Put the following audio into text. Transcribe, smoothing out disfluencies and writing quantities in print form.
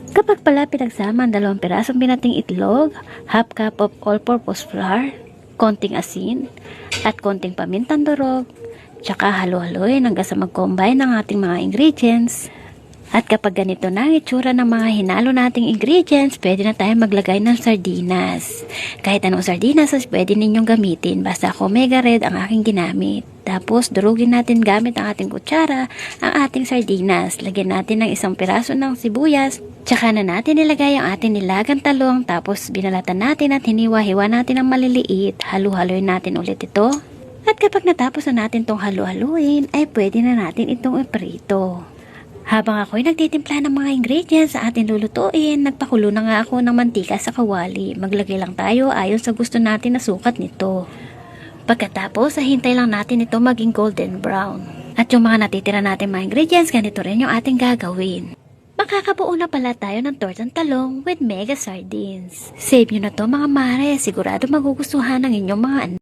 Kapag pala pinagsama ang 2 pirasong binating itlog, half cup of all-purpose flour, konting asin, at konting pamintang durog, tsaka halo-haloin hanggang sa mag-combine ng ating mga ingredients. At kapag ganito na ang itsura ng mga hinalo nating ingredients, pwede na tayo maglagay ng sardinas. Kahit anong sardinas pwede ninyong gamitin, basta ako Mega Red ang aking ginamit. Tapos durugin natin gamit ang ating kutsara ang ating sardinas. Lagyan natin ng 1 piraso ng sibuyas, tsaka na natin ilagay ang ating nilagang talong, tapos binalatan natin at hiniwa-hiwa natin ng maliliit. Halu-haluin natin ulit ito. At kapag natapos na natin itong halu-haluin, ay pwede na natin itong iprito. Habang ako'y nagtitimpla ng mga ingredients sa ating lulutuin, nagpakulo na nga ako ng mantika sa kawali. Maglagay lang tayo ayon sa gusto natin na sukat nito. Pagkatapos, hintay lang natin ito maging golden brown. At yung mga natitira natin mga ingredients, ganito rin yung ating gagawin. Makakabuo na pala tayo ng tortang talong with mega sardines. Save nyo na to mga mare, sigurado magugustuhan ng inyong mga anak.